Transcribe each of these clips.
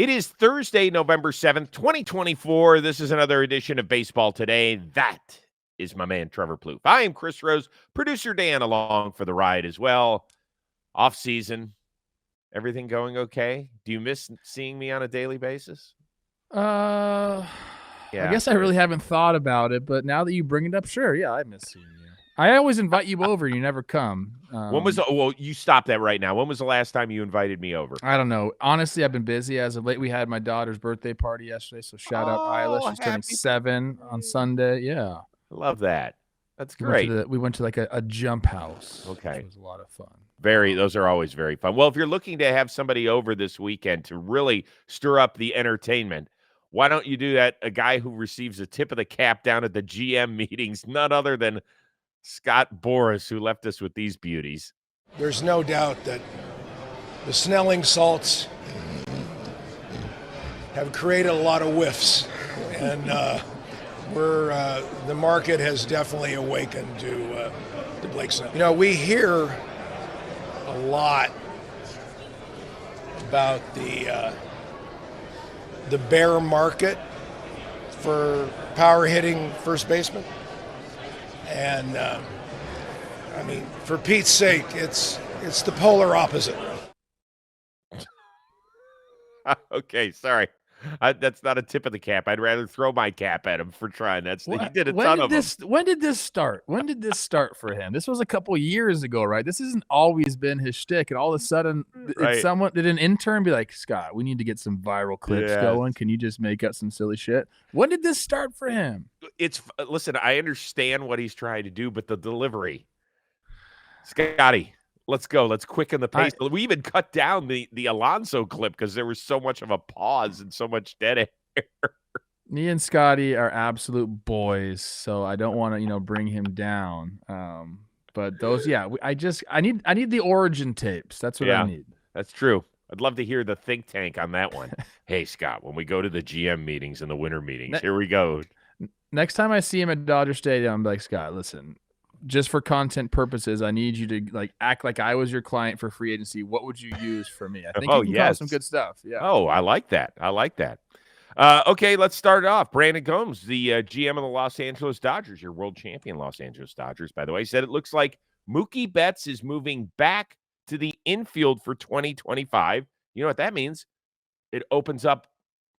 It is Thursday, November 7th, 2024. This is another edition of Baseball Today. That is my man, Trevor Plouffe. I am Chris Rose, producer Dan along for the ride as well. Off season, everything going okay? Do you miss seeing me on a daily basis? I guess I really haven't thought about it, but now that you bring it up, sure, yeah, I miss seeing you. I always invite you over, and you never come. Well, you stop that right now. When was the last time you invited me over? I don't know. Honestly, I've been busy as of late. We had my daughter's birthday party yesterday, so shout out Isla. She's turning 7 on Sunday. Yeah. I love that. That's great. We went to like a jump house. Okay. Which was a lot of fun. Those are always very fun. Well, if you're looking to have somebody over this weekend to really stir up the entertainment, why don't you do that? A guy who receives a tip of the cap down at the GM meetings, none other than Scott Boras, who left us with these beauties. There's no doubt that the Snelling salts have created a lot of whiffs, and the market has definitely awakened to Blake Snell. You know, we hear a lot about the bear market for power hitting first baseman. And I mean, for Pete's sake, it's the polar opposite. Okay, sorry. That's not a tip of the cap. I'd rather throw my cap at him for trying. He did a ton of them. When did this start? When did this start for him? This was a couple years ago, right? This hasn't always been his shtick, and all of a sudden, did an intern be like, Scott, we need to get some viral clips going. Can you just make up some silly shit? When did this start for him? Listen, I understand what he's trying to do, but the delivery, Scotty. Let's go. Let's quicken the pace. We even cut down the Alonso clip because there was so much of a pause and so much dead air. Me and Scotty are absolute boys, so I don't want to, bring him down. But those, I need the origin tapes. That's what I need. That's true. I'd love to hear the think tank on that one. Hey, Scott, when we go to the GM meetings and the winter meetings, here we go. Next time I see him at Dodger Stadium, I'm like, Scott, listen. Just for content purposes, I need you to act like I was your client for free agency. What would you use for me? I think you can call some good stuff. Yeah. Oh, I like that. Okay, let's start it off. Brandon Gomes, the GM of the Los Angeles Dodgers, your world champion Los Angeles Dodgers, by the way, said it looks like Mookie Betts is moving back to the infield for 2025. You know what that means? It opens up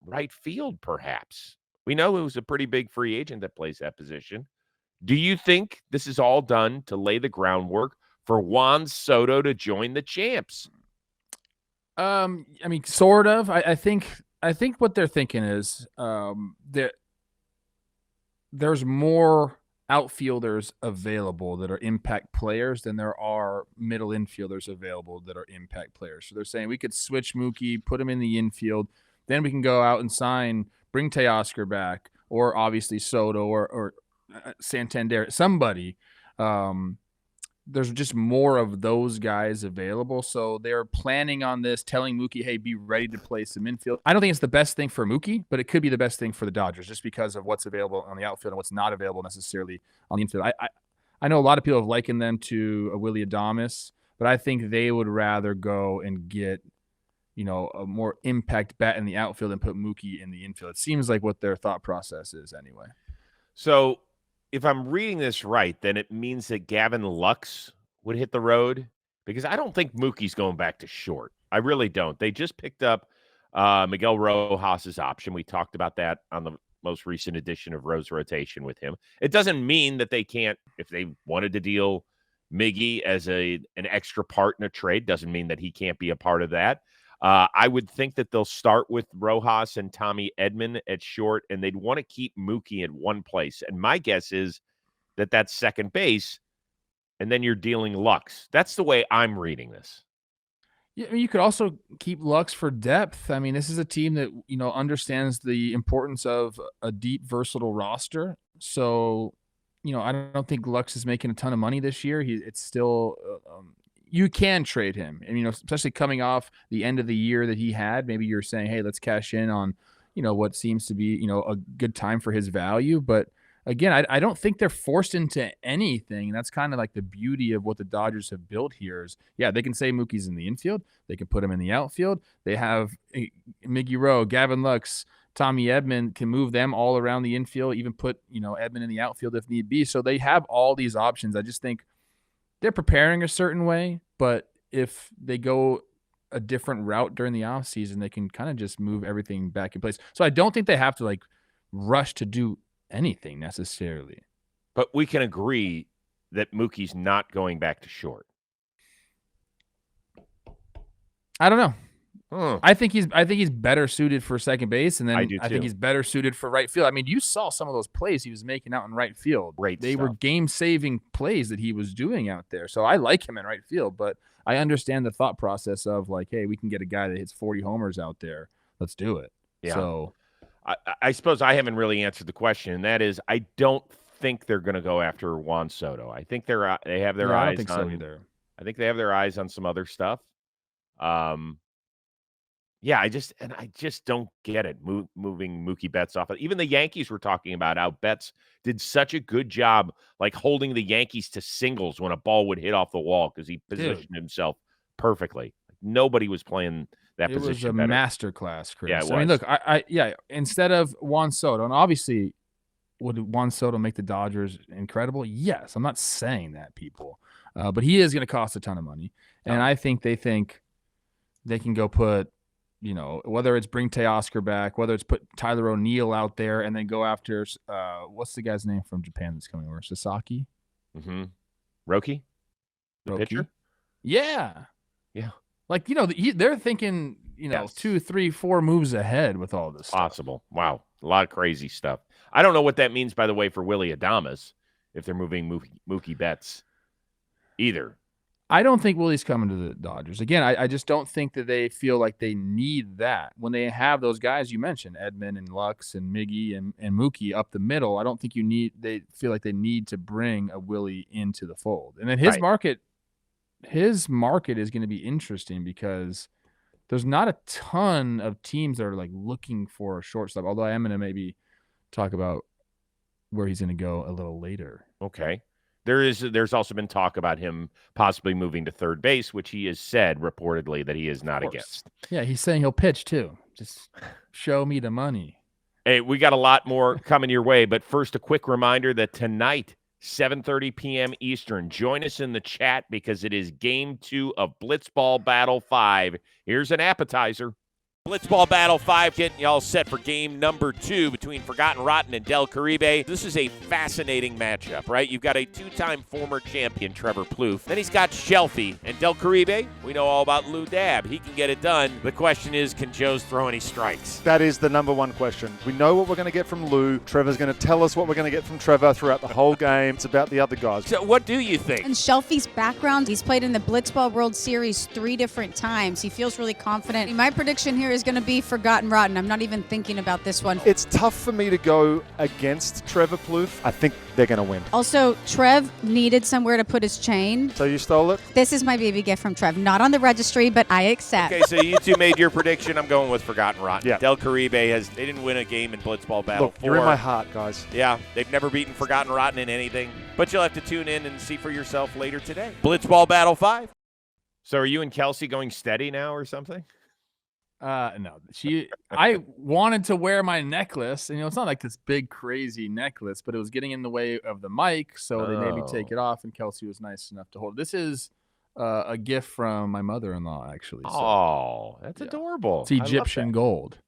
right field, perhaps. We know it was a pretty big free agent that plays that position. Do you think this is all done to lay the groundwork for Juan Soto to join the champs? I mean, sort of. I think what they're thinking is there's more outfielders available that are impact players than there are middle infielders available that are impact players. So they're saying we could switch Mookie, put him in the infield, then we can go out and bring Teoscar back, or obviously Soto or Santander, somebody. There's just more of those guys available. So they're planning on this, telling Mookie, hey, be ready to play some infield. I don't think it's the best thing for Mookie, but it could be the best thing for the Dodgers just because of what's available on the outfield and what's not available necessarily on the infield. I know a lot of people have likened them to a Willy Adames, but I think they would rather go and get, a more impact bat in the outfield and put Mookie in the infield. It seems like what their thought process is anyway. So if I'm reading this right, then it means that Gavin Lux would hit the road, because I don't think Mookie's going back to short. I really don't. They just picked up Miguel Rojas's option. We talked about that on the most recent edition of Rose Rotation with him. It doesn't mean that they can't, if they wanted to deal Miggy as an extra part in a trade, doesn't mean that he can't be a part of that. I would think that they'll start with Rojas and Tommy Edman at short, and they'd want to keep Mookie at one place. And my guess is that that's second base, and then you're dealing Lux. That's the way I'm reading this. Yeah, you could also keep Lux for depth. I mean, this is a team that, understands the importance of a deep, versatile roster. So, I don't think Lux is making a ton of money this year. It's still you can trade him. And, especially coming off the end of the year that he had, maybe you're saying, hey, let's cash in on, what seems to be, a good time for his value. But again, I don't think they're forced into anything. That's kind of like the beauty of what the Dodgers have built here is, yeah, they can say Mookie's in the infield. They can put him in the outfield. They have Miggy Rowe, Gavin Lux, Tommy Edman can move them all around the infield, even put, Edman in the outfield if need be. So they have all these options. I just think they're preparing a certain way, but if they go a different route during the offseason, they can kind of just move everything back in place. So I don't think they have to rush to do anything necessarily. But we can agree that Mookie's not going back to short. I don't know. I think he's better suited for second base, and then I think he's better suited for right field. I mean, you saw some of those plays he was making out in right field. They were game-saving plays that he was doing out there. So I like him in right field, but I understand the thought process of hey, we can get a guy that hits 40 homers out there. Let's do it. Yeah. So I suppose I haven't really answered the question, and that is I don't think they're going to go after Juan Soto. I think they have their eyes on. I don't think so either. I think they have their eyes on some other stuff. Yeah, I just don't get it, moving Mookie Betts off. Even the Yankees were talking about how Betts did such a good job holding the Yankees to singles when a ball would hit off the wall because he positioned himself perfectly. Nobody was playing that position. It was a masterclass, Chris. Yeah, it was. I mean, look, instead of Juan Soto, and obviously would Juan Soto make the Dodgers incredible? Yes, I'm not saying that, people. But he is going to cost a ton of money. And I think they can go put, whether it's bring Teoscar back, whether it's put Tyler O'Neill out there and then go after, what's the guy's name from Japan that's coming over? Sasaki? Mm-hmm. Roki? The pitcher? Yeah. Yeah. They're thinking, 2, 3, 4 moves ahead with all this Possible. Stuff. Wow. A lot of crazy stuff. I don't know what that means, by the way, for Willy Adames, if they're moving Mookie Betts either. I don't think Willie's coming to the Dodgers. Again, I just don't think that they feel like they need that. When they have those guys you mentioned, Edman and Lux and Miggy and Mookie up the middle, I don't think they feel like they need to bring a Willie into the fold. And then his market is going to be interesting because there's not a ton of teams that are looking for a shortstop, although I am going to maybe talk about where he's going to go a little later. Okay. There's also been talk about him possibly moving to third base, which he has said reportedly that he is not against. Yeah, he's saying he'll pitch too. Just show me the money. Hey, we got a lot more coming your way, but first a quick reminder that tonight, 7:30 p.m. Eastern, join us in the chat because it is Game 2 of Blitzball Battle 5. Here's an appetizer. Blitzball Battle 5 getting y'all set for game number 2 between Forgotten Rotten and Del Caribe. This is a fascinating matchup, right? You've got a 2-time former champion, Trevor Plouffe. Then he's got Shelfie. And Del Caribe, we know all about Lou Dab. He can get it done. The question is, can Joe's throw any strikes? That is the number one question. We know what we're going to get from Lou. Trevor's going to tell us what we're going to get from Trevor throughout the whole game. It's about the other guys. So what do you think? And Shelfie's background, he's played in the Blitzball World Series 3 different times. He feels really confident. My prediction here is going to be Forgotten Rotten. I'm not even thinking about this one. It's tough for me to go against Trevor Plouffe. I think they're going to win. Also, Trev needed somewhere to put his chain. So you stole it? This is my baby gift from Trev. Not on the registry, but I accept. Okay, so you two made your prediction. I'm going with Forgotten Rotten. Yeah. Del Caribe they didn't win a game in Blitzball Battle 4. You're in my heart, guys. Yeah, they've never beaten Forgotten Rotten in anything. But you'll have to tune in and see for yourself later today. Blitzball Battle 5. So are you and Kelsey going steady now or something? No, I wanted to wear my necklace, and it's not like this big crazy necklace, but it was getting in the way of the mic, so they made me take it off, and Kelsey was nice enough to hold it. This is a gift from my mother-in-law, actually. So, that's adorable. It's Egyptian gold.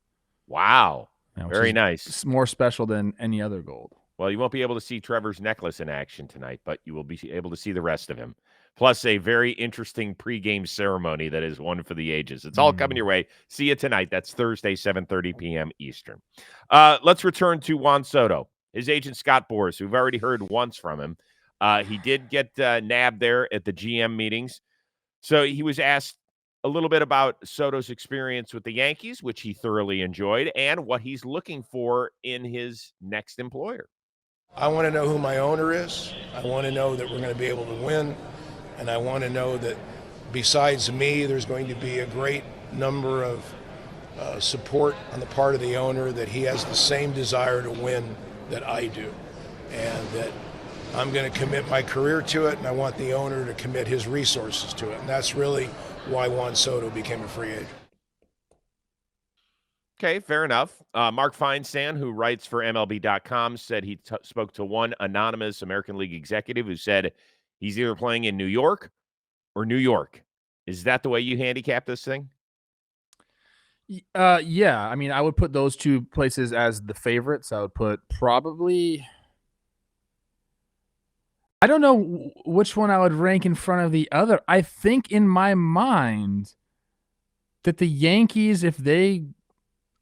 Wow. Very nice. It's more special than any other gold. Well, you won't be able to see Trevor's necklace in action tonight, but you will be able to see the rest of him. Plus a very interesting pregame ceremony that is one for the ages. It's all coming your way. See you tonight. That's Thursday, 7:30 p.m. Eastern. Let's return to Juan Soto. His agent, Scott Boras, who we've already heard once from him. He did get nabbed there at the GM meetings. So he was asked a little bit about Soto's experience with the Yankees, which he thoroughly enjoyed, and what he's looking for in his next employer. I want to know who my owner is. I want to know that we're going to be able to win. And I want to know that besides me, there's going to be a great number of support on the part of the owner, that he has the same desire to win that I do. and that I'm going to commit my career to it, and I want the owner to commit his resources to it. And that's really why Juan Soto became a free agent. Okay, fair enough. Mark Feinstein, who writes for MLB.com, said he spoke to one anonymous American League executive who said he's either playing in New York or New York. Is that the way you handicap this thing? Yeah. I mean, I would put those two places as the favorites. I would put probably, I don't know which one I would rank in front of the other. I think in my mind that the Yankees, if they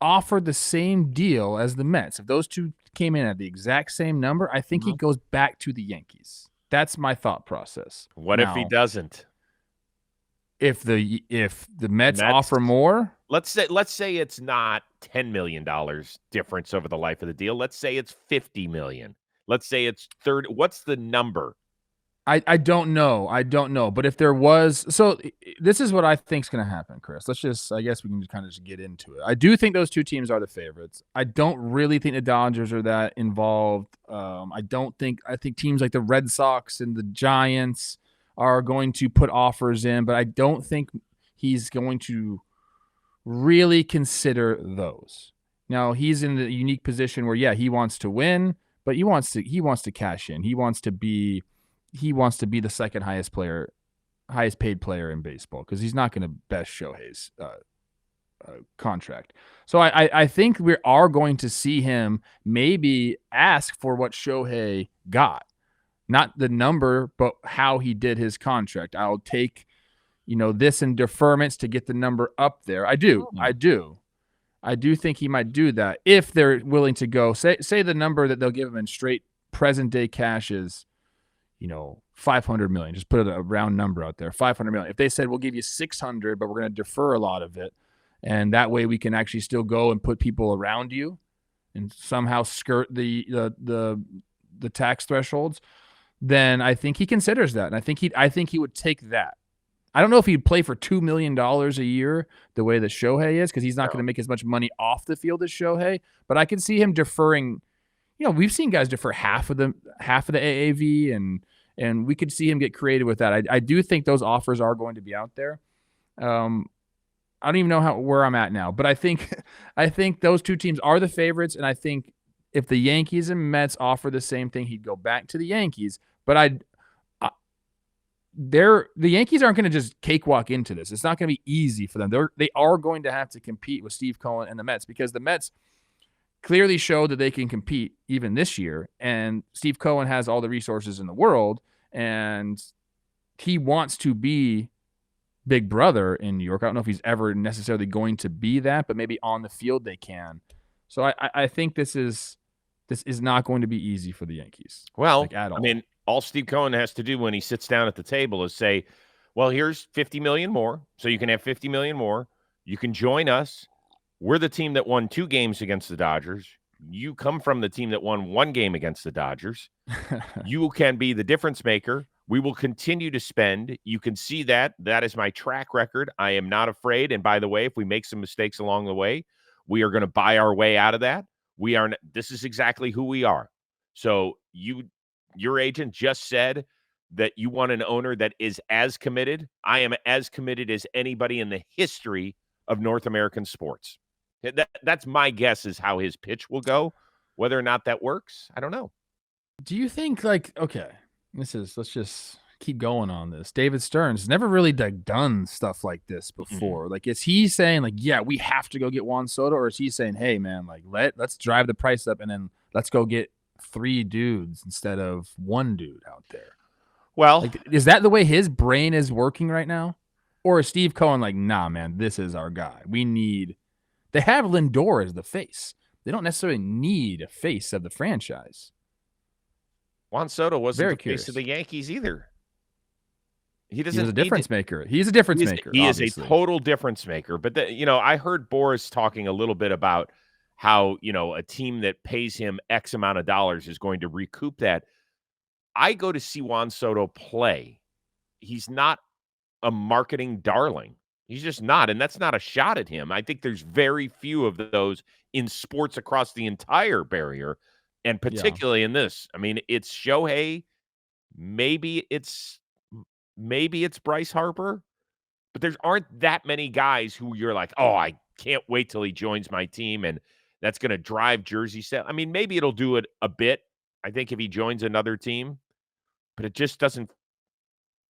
offered the same deal as the Mets, if those two came in at the exact same number, I think he goes back to the Yankees. That's my thought process. What if he doesn't? If the Mets offer more, let's say it's not $10 million difference over the life of the deal. Let's say it's $50 million. Let's say it's 30. What's the number? I don't know. I don't know. But if there was, so this is what I think is going to happen, Chris. I guess we can kind of just get into it. I do think those two teams are the favorites. I don't really think the Dodgers are that involved. I think teams like the Red Sox and the Giants are going to put offers in, but I don't think he's going to really consider those. Now, he's in the unique position where, yeah, he wants to win, but he wants to cash in. He wants to be the second highest paid player in baseball because he's not going to best Shohei's contract. So I think we are going to see him maybe ask for what Shohei got, not the number, but how he did his contract. I'll take, this in deferments to get the number up there. I do think he might do that if they're willing to go. Say the number that they'll give him in straight present day cash is, $500 million. Just put a round number out there, $500 million. If they said we'll give you $600, but we're going to defer a lot of it, and that way we can actually still go and put people around you, and somehow skirt the tax thresholds, then I think he considers that, and I think he would take that. I don't know if he'd play for $2 million a year the way that Shohei is, because he's not going to make as much money off the field as Shohei. But I can see him deferring. We've seen guys defer half of the AAV, and we could see him get creative with that. I do think those offers are going to be out there. I don't even know where I'm at now, but I think those two teams are the favorites, and I think if the Yankees and Mets offer the same thing, he'd go back to the Yankees. But the Yankees aren't going to just cakewalk into this. It's not going to be easy for them. They are going to have to compete with Steve Cohen and the Mets, because the Mets clearly showed that they can compete even this year, and Steve Cohen has all the resources in the world, and he wants to be Big Brother in New York. I don't know if he's ever necessarily going to be that, but maybe on the field they can. So I think this is not going to be easy for the Yankees. Well, at all. I mean, all Steve Cohen has to do when he sits down at the table is say, well, here's $50 million more, so you can have $50 million more. You can join us. We're the team that won 2 games against the Dodgers. You come from the team that won 1 game against the Dodgers. You can be the difference maker. We will continue to spend. You can see that. That is my track record. I am not afraid. And by the way, if we make some mistakes along the way, we are going to buy our way out of that. This is exactly who we are. So your agent just said that you want an owner that is as committed. I am as committed as anybody in the history of North American sports. That's my guess is how his pitch will go. Whether or not that works, I don't know. Do you think, okay, let's just keep going on this. David Stearns never really done stuff like this before. Mm-hmm. Is he saying yeah, we have to go get Juan Soto, or is he saying, hey man, let's drive the price up and then let's go get 3 dudes instead of 1 dude out there? Well, is that the way his brain is working right now? Or is Steve Cohen nah, man, this is our guy. They have Lindor as the face. They don't necessarily need a face of the franchise. Juan Soto wasn't the face of the Yankees either. He's a difference maker. He's a difference maker. He is a total difference maker. But I heard Boras talking a little bit about how a team that pays him X amount of dollars is going to recoup that. I go to see Juan Soto play. He's not a marketing darling. He's just not, and that's not a shot at him. I think there's very few of those in sports across the entire barrier And particularly in this, I mean, it's Shohei. Maybe it's Bryce Harper, but there aren't that many guys who you're like, oh, I can't wait till he joins my team, and that's going to drive jersey sale. I mean, maybe it'll do it a bit. I think if he joins another team, but it just doesn't.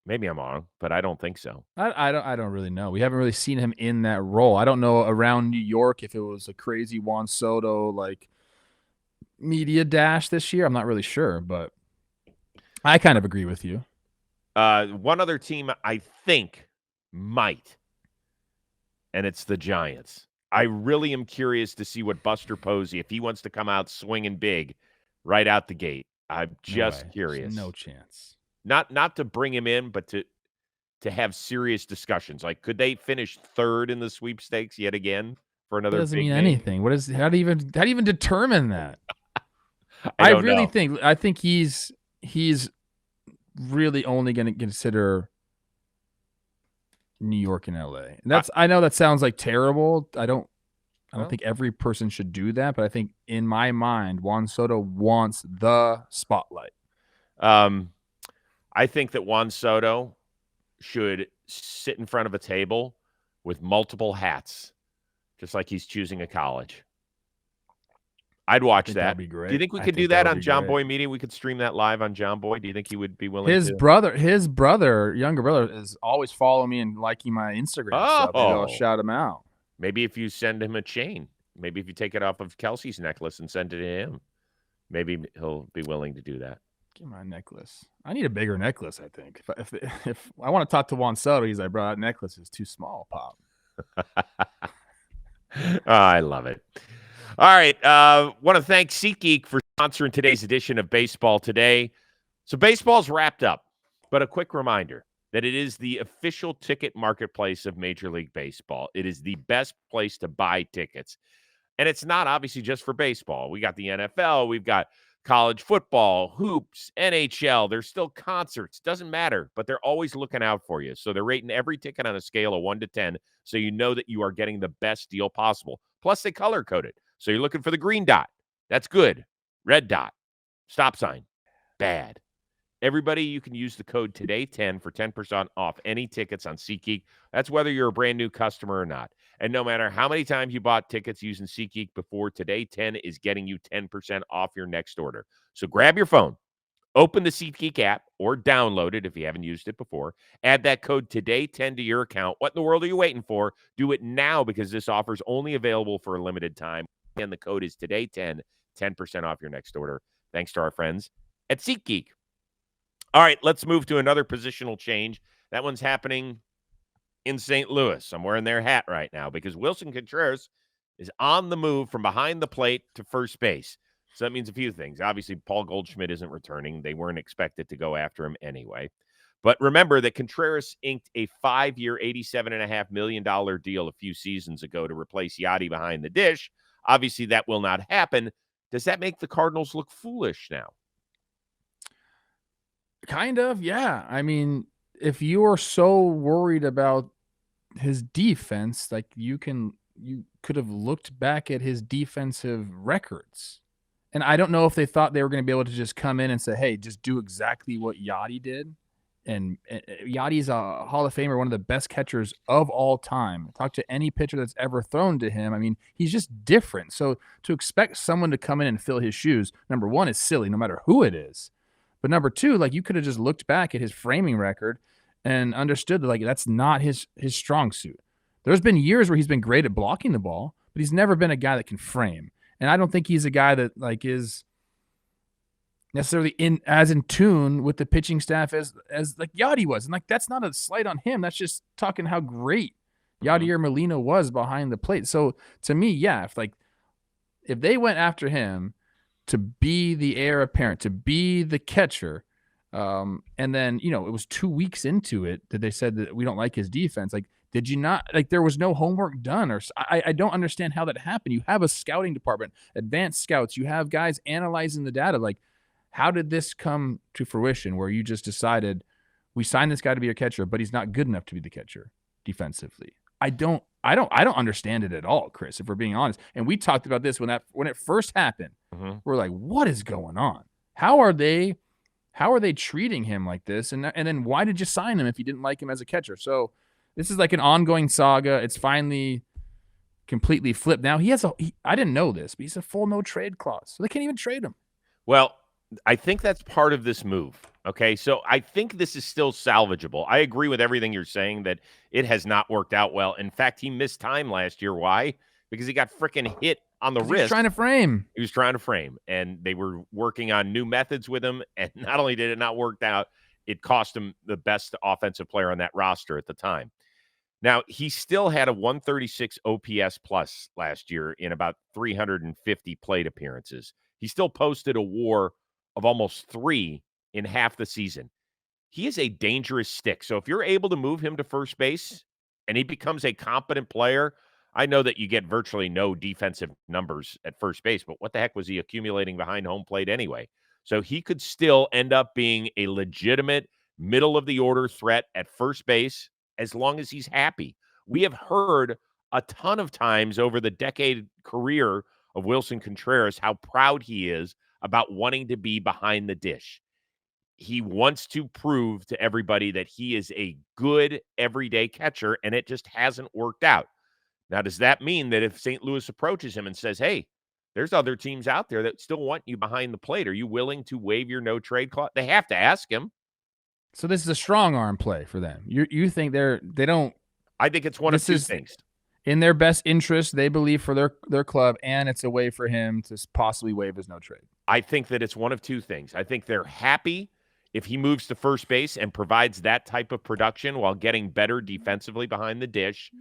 Maybe I'm wrong, but I don't think so. I don't really know. We haven't really seen him in that role. I don't know around New York if it was a crazy Juan Soto like media dash this year. I'm not really sure, but I kind of agree with you. One other team I think might, and it's the Giants. I really am curious to see what Buster Posey, if he wants to come out swinging big right out the gate. I'm just curious. No chance. Not to bring him in, but to have serious discussions. Like, could they finish third in the sweepstakes yet again for another? That doesn't big mean name? anything. What is? How do you even determine that? I really think he's really only going to consider New York and LA. And that's I know that sounds like terrible. I don't think every person should do that, but I think in my mind, Juan Soto wants the spotlight. I think that Juan Soto should sit in front of a table with multiple hats, just like he's choosing a college. I'd watch that. That'd be great. Do you think we could do that on John Boy Media? We could stream that live on John Boy. Do you think he would be willing his to? Younger brother, is always following me and liking my Instagram stuff. Maybe I'll shout him out. Maybe if you send him a chain, maybe if you take it off of Kelsey's necklace and send it to him, maybe he'll be willing to do that. Give my necklace. I need a bigger necklace, I think. If I want to talk to Juan Soto, he's like, bro, that necklace is too small, Pop. I love it. All right. Want to thank SeatGeek for sponsoring today's edition of Baseball Today. So baseball's wrapped up, but a quick reminder that it is the official ticket marketplace of Major League Baseball. It is the best place to buy tickets. And it's not obviously just for baseball. We got the NFL. We've got college football, hoops, NHL. There's still concerts. Doesn't matter, but they're always looking out for you. So they're rating every ticket on a scale of 1 to 10, so you know that you are getting the best deal possible. Plus, they color code it. So you're looking for the green dot. That's good. Red dot. Stop sign. Bad. Everybody, you can use the code TODAY10 for 10% off any tickets on SeatGeek. That's whether you're a brand new customer or not. And no matter how many times you bought tickets using SeatGeek before, Today 10 is getting you 10% off your next order. So grab your phone, open the SeatGeek app, or download it if you haven't used it before. Add that code TODAY10 to your account. What in the world are you waiting for? Do it now, because this offer is only available for a limited time. And the code is TODAY10, 10% off your next order. Thanks to our friends at SeatGeek. All right, let's move to another positional change. That one's happening in St. Louis. I'm wearing their hat right now because Willson Contreras is on the move from behind the plate to first base. So that means a few things. Obviously, Paul Goldschmidt isn't returning. They weren't expected to go after him anyway. But remember that Contreras inked a 5-year, $87.5 million deal a few seasons ago to replace Yachty behind the dish. Obviously, that will not happen. Does that make the Cardinals look foolish now? Kind of, yeah. I mean, if you are so worried about his defense, like you could have looked back at his defensive records. And I don't know if they thought they were going to be able to just come in and say, hey, just do exactly what Yachty did. And Yachty's a Hall of Famer, one of the best catchers of all time. Talk to any pitcher that's ever thrown to him. I mean, he's just different. So to expect someone to come in and fill his shoes, number one, is silly, no matter who it is. But number two, like, you could have just looked back at his framing record and understood that, like, that's not his strong suit. There's been years where he's been great at blocking the ball, but he's never been a guy that can frame. And I don't think he's a guy that, like, is necessarily as in tune with the pitching staff as like Yachty was. And, like, that's not a slight on him. That's just talking how great Yadier Molina was behind the plate. So to me, yeah, if they went after him to be the heir apparent, to be the catcher, and then, it was 2 weeks into it that they said that we don't like his defense. Like, did you not, like, there was no homework done? Or I don't understand how that happened. You have a scouting department, advanced scouts, you have guys analyzing the data. Like, how did this come to fruition where you just decided we signed this guy to be a catcher, but he's not good enough to be the catcher defensively? I don't understand it at all, Chris, if we're being honest. And we talked about this when it first happened. we're like, what is going on? How are they treating him like this? And then why did you sign him if you didn't like him as a catcher? So this is like an ongoing saga. It's finally completely flipped. Now I didn't know this, but he's a full no trade clause, so they can't even trade him. Well, I think that's part of this move. Okay, so I think this is still salvageable. I agree with everything you're saying that it has not worked out well. In fact, he missed time last year. Why? Because he got freaking hit on the wrist. He was trying to frame. He was trying to frame, and they were working on new methods with him. And not only did it not work out, it cost him the best offensive player on that roster at the time. Now, he still had a 136 OPS plus last year in about 350 plate appearances. He still posted a WAR of almost 3 in half the season. He is a dangerous stick. So if you're able to move him to first base and he becomes a competent player, I know that you get virtually no defensive numbers at first base, but what the heck was he accumulating behind home plate anyway? So he could still end up being a legitimate middle-of-the-order threat at first base as long as he's happy. We have heard a ton of times over the decade career of Willson Contreras how proud he is about wanting to be behind the dish. He wants to prove to everybody that he is a good everyday catcher, and it just hasn't worked out. Now, does that mean that if St. Louis approaches him and says, hey, there's other teams out there that still want you behind the plate, are you willing to waive your no-trade clause? They have to ask him. So this is a strong arm play for them. You think they don't? I think it's one of two things. In their best interest, they believe for their club, and it's a way for him to possibly waive his no trade. I think that it's one of two things. I think they're happy if he moves to first base and provides that type of production while getting better defensively behind the dish.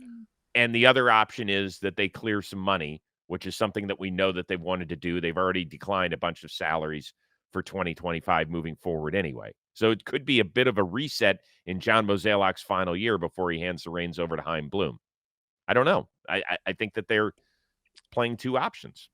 And the other option is that they clear some money, which is something that we know that they've wanted to do. They've already declined a bunch of salaries for 2025 moving forward anyway. So it could be a bit of a reset in John Mozeliak's final year before he hands the reins over to Chaim Bloom. I don't know. I think that they're playing two options.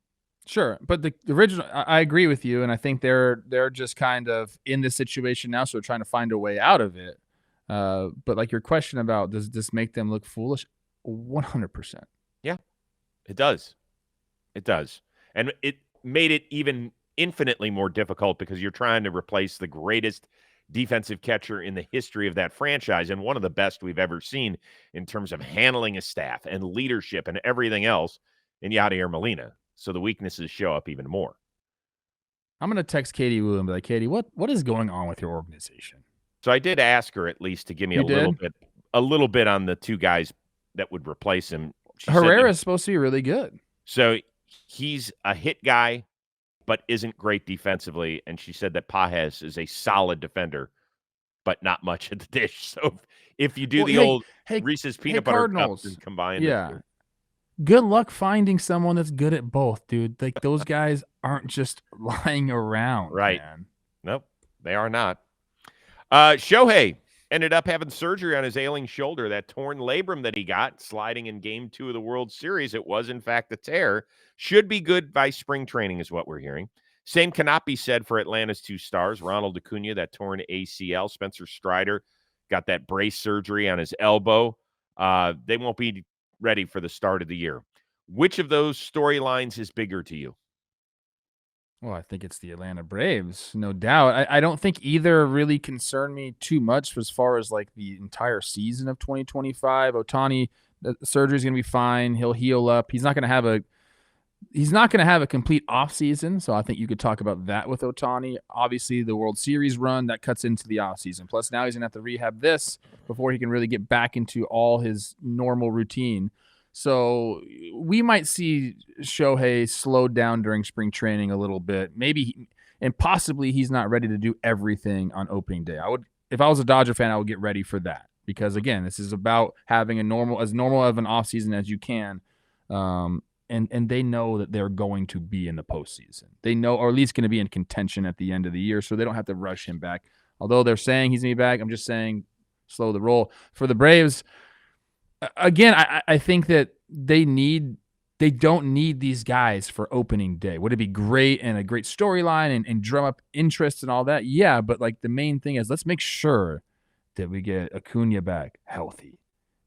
Sure, but the original, I agree with you, and I think they're just kind of in this situation now, so they're trying to find a way out of it. But like your question about does this make them look foolish? 100%. Yeah, it does. It does. And it made it even infinitely more difficult because you're trying to replace the greatest defensive catcher in the history of that franchise and one of the best we've ever seen in terms of handling a staff and leadership and everything else in Yadier Molina. So the weaknesses show up even more. I'm going to text Katie Wu and be like, Katie, what is going on with your organization? So I did ask her at least to give me a little bit on the two guys that would replace him. Herrera is supposed to be really good. So he's a hit guy, but isn't great defensively. And she said that Pages is a solid defender, but not much at the dish. So if you do old Reese's peanut butter cups and combine yeah. Good luck finding someone that's good at both, dude. Like those guys aren't just lying around. Right. Man. Nope, they are not. Shohei ended up having surgery on his ailing shoulder, that torn labrum that he got sliding in Game 2 of the World Series. It was, in fact, a tear. Should be good by spring training is what we're hearing. Same cannot be said for Atlanta's two stars, Ronald Acuna, that torn ACL. Spencer Strider got that brace surgery on his elbow. They won't be ready for the start of the year. Which of those storylines is bigger to you? Well, I think it's the Atlanta Braves, no doubt. I don't think either really concern me too much as far as like the entire season of 2025. Ohtani, the surgery is going to be fine. He'll heal up. He's not going to have a complete offseason, so I think you could talk about that with Ohtani. Obviously, the World Series run, that cuts into the offseason. Plus, now he's going to have to rehab this before he can really get back into all his normal routine. So we might see Shohei slowed down during spring training a little bit. And possibly he's not ready to do everything on opening day. If I was a Dodger fan, I would get ready for that. Because, again, this is about having as normal of an offseason as you can. And they know that they're going to be in the postseason. They know, or at least going to be in contention at the end of the year, so they don't have to rush him back. Although they're saying he's going to be back, I'm just saying slow the roll. For the Braves, again, I think that they don't need these guys for opening day. Would it be great and a great storyline and drum up interest and all that? Yeah, but like the main thing is let's make sure that we get Acuna back healthy.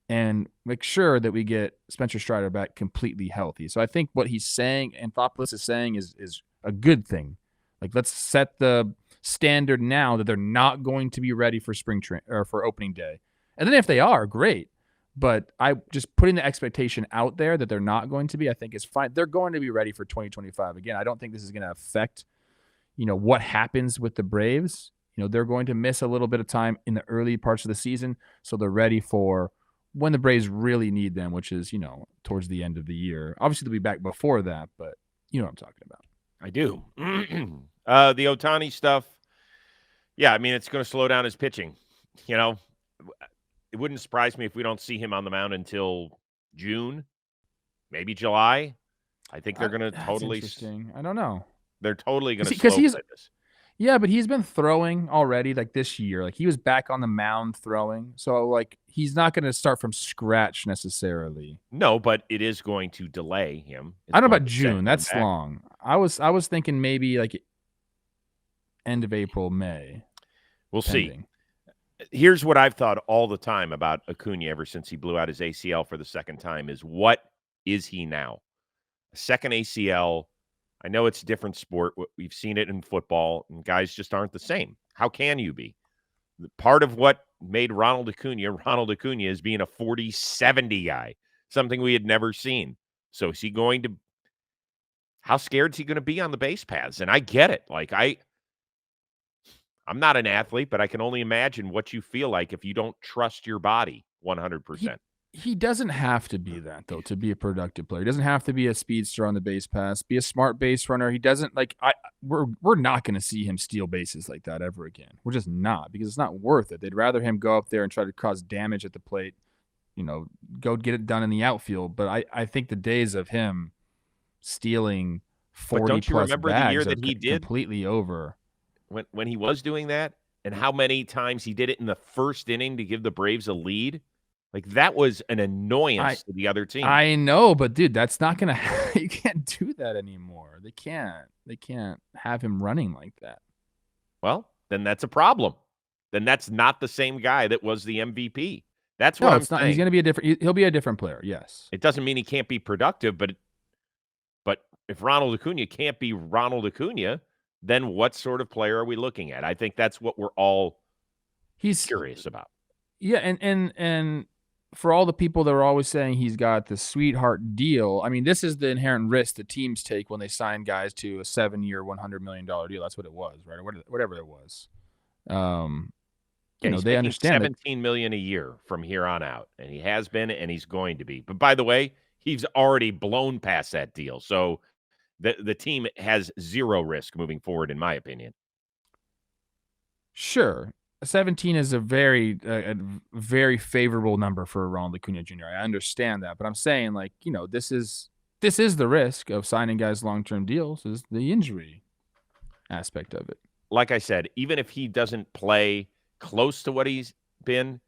And make sure that we get Spencer Strider back completely healthy. So I think what he's saying and Thoughtfulness is saying is a good thing. Like, let's set the standard now that they're not going to be ready for for opening day. And then if they are, great. But I just putting the expectation out there that they're not going to be, I think is fine. They're going to be ready for 2025. Again, I don't think this is going to affect, what happens with the Braves. They're going to miss a little bit of time in the early parts of the season, so they're ready for when the Braves really need them, which is, towards the end of the year. Obviously, they'll be back before that, but you know what I'm talking about. I do. The Ohtani stuff, yeah, I mean, it's going to slow down his pitching. It wouldn't surprise me if we don't see him on the mound until June, maybe July. I think they're going to totally. Interesting. I don't know. They're totally going to slow play this. Yeah, but he's been throwing already, like this year. Like, he was back on the mound throwing. So, like, he's not going to start from scratch necessarily. No, but it is going to delay him. I don't know about June. That's long. I was thinking maybe like end of April, May. We'll see. Here's what I've thought all the time about Acuna ever since he blew out his ACL for the second time is, what is he now? A second ACL. I know it's a different sport. We've seen it in football, and guys just aren't the same. How can you be? Part of what made Ronald Acuna is being a 40-70 guy, something we had never seen. So is he going to – how scared is he going to be on the base paths? And I get it. Like, I'm not an athlete, but I can only imagine what you feel like if you don't trust your body 100%. He doesn't have to be that, though, to be a productive player. He doesn't have to be a speedster on the base pass, be a smart base runner. He doesn't we're not going to see him steal bases like that ever again. We're just not, because it's not worth it. They'd rather him go up there and try to cause damage at the plate, go get it done in the outfield. But I think the days of him stealing 40-plus bags the year that he did completely over. When he was doing that, and how many times he did it in the first inning to give the Braves a lead. Like, that was an annoyance to the other team. I know, but dude, that's not going to – you can't do that anymore. They can't have him running like that. Well, then that's a problem. Then that's not the same guy that was the MVP. That's what I'm saying. He's going to be he'll be a different player, yes. It doesn't mean he can't be productive, but if Ronald Acuna can't be Ronald Acuna, then what sort of player are we looking at? I think that's what we're all curious about. Yeah, and for all the people that are always saying he's got the sweetheart deal, I mean, this is the inherent risk that teams take when they sign guys to a 7-year, $100 million deal. That's what it was, right? Or whatever it was. They understand $17 million a year from here on out, and he has been, and he's going to be. But by the way, he's already blown past that deal, so the team has zero risk moving forward, in my opinion. Sure. 17 is a very favorable number for Ronald Acuna Jr. I understand that, but I'm saying, like, this is the risk of signing guys long-term deals, is the injury aspect of it. Like I said, even if he doesn't play close to what he's been,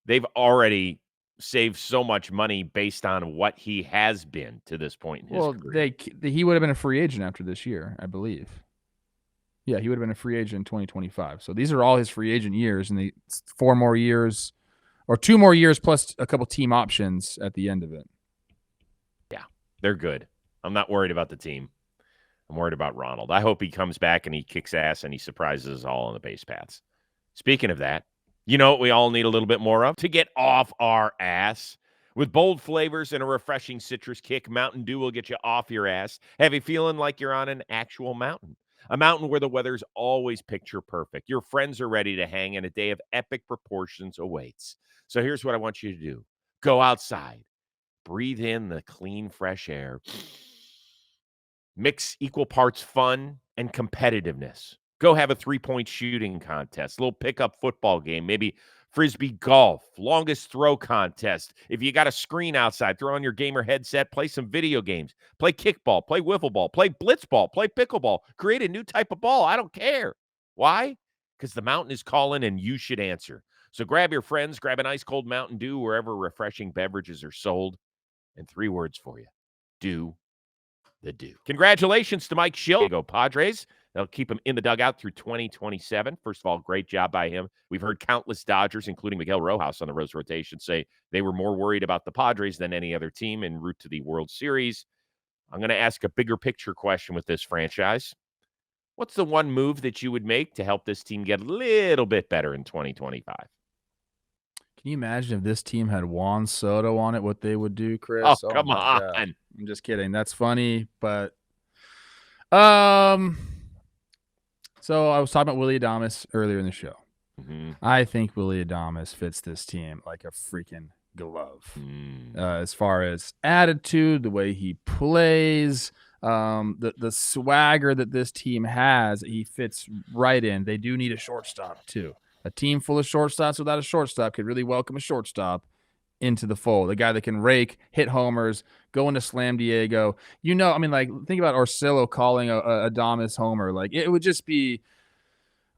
they've already saved so much money based on what he has been to this point in his career. He would have been a free agent after this year, I believe. Yeah, he would have been a free agent in 2025. So these are all his free agent years, and 4 more years or 2 more years plus a couple team options at the end of it. Yeah, they're good. I'm not worried about the team. I'm worried about Ronald. I hope he comes back and he kicks ass and he surprises us all on the base paths. Speaking of that, you know what we all need a little bit more of? To get off our ass. With bold flavors and a refreshing citrus kick, Mountain Dew will get you off your ass. Have you feeling like you're on an actual mountain? A mountain where the weather's always picture perfect. Your friends are ready to hang, and a day of epic proportions awaits. So here's what I want you to do. Go outside. Breathe in the clean, fresh air. Mix equal parts fun and competitiveness. Go have a 3-point shooting contest, a little pickup football game, maybe Frisbee golf, longest throw contest. If you got a screen outside, throw on your gamer headset, play some video games, play kickball, play wiffle ball, play blitzball, play pickleball, create a new type of ball. I don't care. Why? Because the mountain is calling and you should answer. So grab your friends, grab an ice cold Mountain Dew wherever refreshing beverages are sold. And 3 words for you. Do the do. Congratulations to Mike Shildt. Go Padres. That'll keep him in the dugout through 2027. First of all, great job by him. We've heard countless Dodgers, including Miguel Rojas on the Rose rotation, say they were more worried about the Padres than any other team en route to the World Series. I'm going to ask a bigger picture question with this franchise. What's the one move that you would make to help this team get a little bit better in 2025? Can you imagine if this team had Juan Soto on it, what they would do, Oh, Chris? come my on. God. I'm just kidding. That's funny, but so I was talking about Willy Adames earlier in the show. Mm-hmm. I think Willy Adames fits this team like a freaking glove. As far as attitude, the way he plays, the swagger that this team has, he fits right in. They do need a shortstop too. A team full of shortstops without a shortstop could really welcome a shortstop into the fold. A guy that can rake, hit homers, go into Slam Diego. Think about Orsillo calling a Adames homer. Like, it would just be.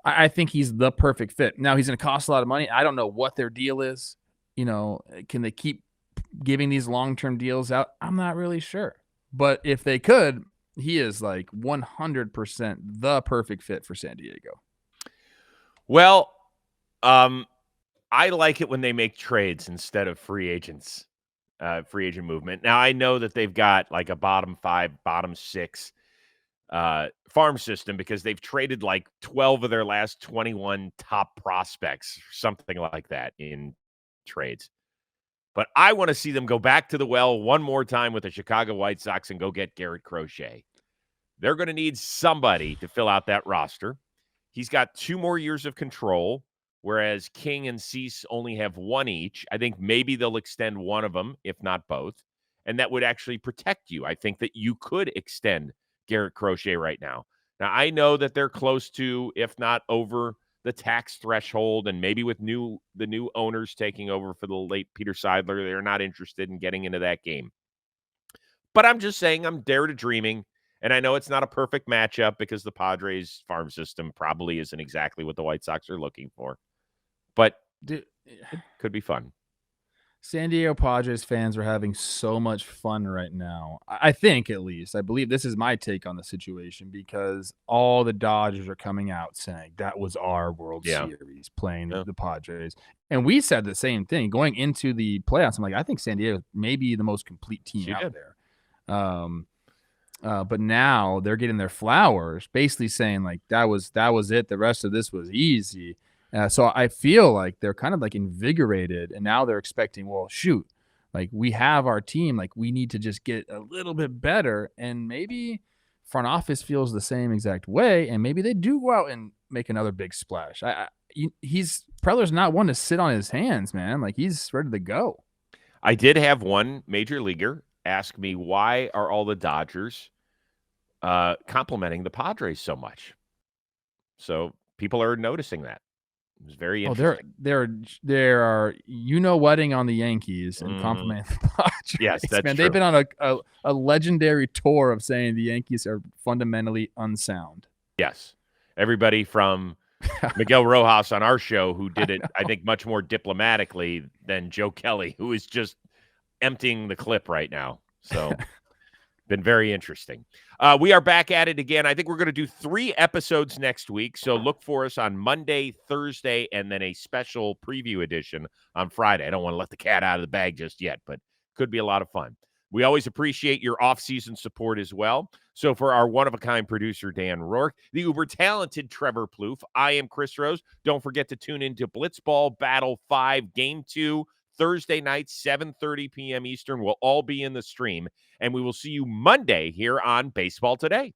I think he's the perfect fit. Now, he's going to cost a lot of money. I don't know what their deal is. Can they keep giving these long-term deals out? I'm not really sure. But if they could, he is like 100% the perfect fit for San Diego. Well, I like it when they make trades instead of free agent movement. Now, I know that they've got like a bottom 5, bottom 6 farm system because they've traded like 12 of their last 21 top prospects, something like that in trades. But I want to see them go back to the well one more time with the Chicago White Sox and go get Garrett Crochet. They're going to need somebody to fill out that roster. He's got 2 more years of control, whereas King and Cease only have 1 each. I think maybe they'll extend one of them, if not both, and that would actually protect you. I think that you could extend Garrett Crochet right now. Now, I know that they're close to, if not over, the tax threshold, and maybe with the new owners taking over for the late Peter Seidler, they're not interested in getting into that game. But I'm just saying, I'm dare to dreaming. And I know it's not a perfect matchup because the Padres farm system probably isn't exactly what the White Sox are looking for. But it could be fun. San Diego Padres fans are having so much fun right now. I think, at least. I believe this is my take on the situation because all the Dodgers are coming out saying that was our World Series playing the Padres. And we said the same thing going into the playoffs. I'm like, I think San Diego may be the most complete team out there. But now they're getting their flowers, basically saying like that was it. The rest of this was easy. So I feel like they're kind of like invigorated, and now they're expecting, well, shoot, like we have our team, like we need to just get a little bit better, and maybe front office feels the same exact way, and maybe they do go out and make another big splash. Preller's not one to sit on his hands, man. Like he's ready to go. I did have one major leaguer ask me, why are all the Dodgers complimenting the Padres so much? So people are noticing that. It was very interesting. There are wedding on the Yankees and complimenting the Padres. Yes, that's man. true. They've been on a legendary tour of saying the Yankees are fundamentally unsound. Yes, everybody from Miguel Rojas on our show, who did it, I think, much more diplomatically than Joe Kelly, who is just emptying the clip right now. So been very interesting. We are back at it again. I think we're going to do 3 episodes next week. So look for us on Monday, Thursday, and then a special preview edition on Friday. I don't want to let the cat out of the bag just yet, but could be a lot of fun. We always appreciate your off-season support as well. So for our one-of-a-kind producer, Dan Rourke, the uber-talented Trevor Plouffe, I am Chris Rose. Don't forget to tune into Blitzball Battle 5, Game 2, Thursday night, 7:30 p.m. Eastern. We'll all be in the stream, and we will see you Monday here on Baseball Today.